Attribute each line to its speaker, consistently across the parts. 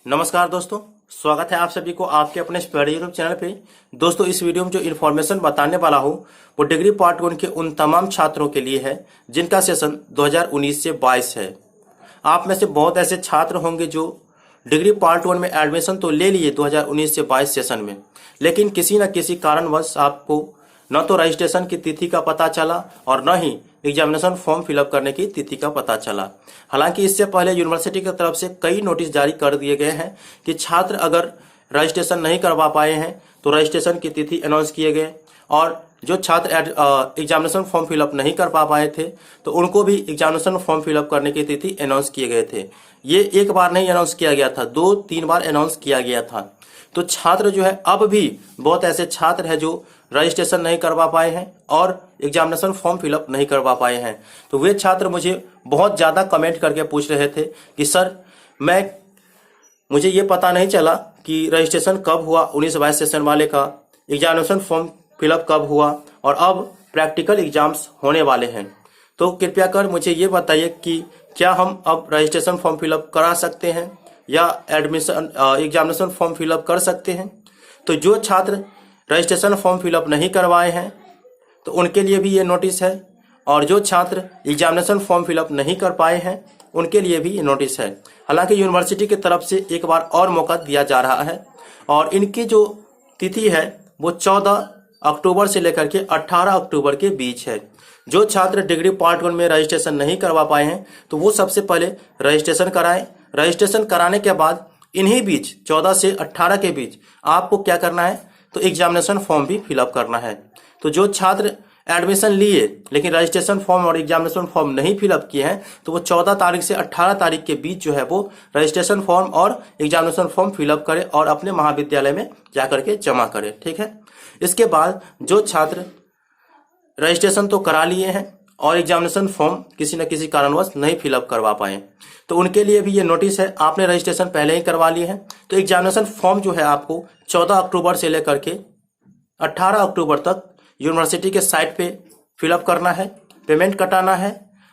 Speaker 1: नमस्कार दोस्तों, स्वागत है आप सभी को आपके अपने स्टडी यूट्यूब चैनल पे। दोस्तों, इस वीडियो में जो इन्फॉर्मेशन बताने वाला हूँ वो डिग्री पार्ट 1 के उन तमाम छात्रों के लिए है जिनका सेशन 2019 से 22 है। आप में से बहुत ऐसे छात्र होंगे जो डिग्री पार्ट 1 में एडमिशन तो ले लिए 2019 से 22 सेशन में, लेकिन किसी न किसी कारणवश आपको न तो रजिस्ट्रेशन की तिथि का पता चला और न ही एग्जामिनेशन फॉर्म फिलअप करने की तिथि का पता चला। हालांकि इससे पहले यूनिवर्सिटी की तरफ से कई नोटिस जारी कर दिए गए हैं कि छात्र अगर रजिस्ट्रेशन नहीं करवा पाए हैं तो रजिस्ट्रेशन की तिथि अनाउंस किए गए, और जो छात्र एग्जामिनेशन फॉर्म फिलअप नहीं कर पा पाए थे तो उनको भी एग्जामिनेशन फॉर्म फिलअप करने की तिथि अनाउंस किए गए थे। ये एक बार नहीं अनाउंस किया गया था, 2-3 बार अनाउंस किया गया था। तो छात्र जो है, अब भी बहुत ऐसे छात्र हैं जो रजिस्ट्रेशन नहीं करवा पाए हैं और एग्जामिनेशन फॉर्म फिलअप नहीं करवा पाए हैं। तो वे छात्र मुझे बहुत ज़्यादा कमेंट करके पूछ रहे थे कि सर, मुझे ये पता नहीं चला कि रजिस्ट्रेशन कब हुआ 19-22 सेशन वाले का, एग्जामिनेशन फॉर्म फिलअप कब हुआ और अब प्रैक्टिकल एग्जाम्स होने वाले हैं। तो कृपया कर मुझे ये बताइए कि क्या हम अब रजिस्ट्रेशन फॉर्म फिलअप करा सकते हैं या एग्जामिनेशन फॉर्म फिलअप कर सकते हैं। तो जो छात्र रजिस्ट्रेशन फॉर्म फिलअप नहीं करवाए हैं तो उनके लिए भी ये नोटिस है, और जो छात्र एग्जामिनेशन फॉर्म फिलअप नहीं कर पाए हैं उनके लिए भी ये नोटिस है। हालांकि यूनिवर्सिटी की तरफ से एक बार और मौका दिया जा रहा है और इनकी जो तिथि है वो 14 अक्टूबर से लेकर के 18 अक्टूबर के बीच है। जो छात्र डिग्री पार्ट 1 में रजिस्ट्रेशन नहीं करवा पाए हैं तो वो सबसे पहले रजिस्ट्रेशन कराएं। रजिस्ट्रेशन कराने के बाद इन्हीं बीच 14 से 18 के बीच आपको क्या करना है, तो एग्जामिनेशन फॉर्म भी फिलअप करना है। तो जो छात्र एडमिशन लिए लेकिन रजिस्ट्रेशन फॉर्म और एग्जामिनेशन फॉर्म नहीं फिलअप किए हैं तो वो 14 तारीख से 18 तारीख के बीच जो है वो रजिस्ट्रेशन फॉर्म और एग्जामिनेशन फॉर्म फिलअप करें और अपने महाविद्यालय में जाकर के जमा करें। ठीक है। इसके बाद जो छात्र रजिस्ट्रेशन तो करा लिए हैं और एग्जामिनेशन फॉर्म किसी न किसी कारणवश नहीं फिलअप करवा पाए तो उनके लिए भी ये नोटिस है। आपने रजिस्ट्रेशन पहले ही करवा लिए हैं तो एग्जामिनेशन फॉर्म जो है आपको 14 अक्टूबर से लेकर के 18 अक्टूबर तक यूनिवर्सिटी के साइट पे फिलअप करना है, पेमेंट कटाना है,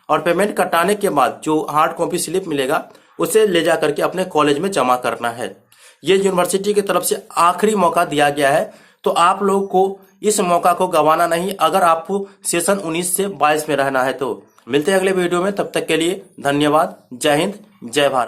Speaker 1: और पेमेंट कटाने के बाद जो हार्ड कॉपी स्लिप मिलेगा उसे ले जा करके अपने कॉलेज में जमा करना है। ये यूनिवर्सिटी की तरफ से आखिरी मौका दिया गया है, तो आप लोग को इस मौका को गंवाना नहीं अगर आपको सेशन 19 से 22 में रहना है। तो मिलते हैं अगले वीडियो में, तब तक के लिए धन्यवाद। जय हिंद, जय भारत।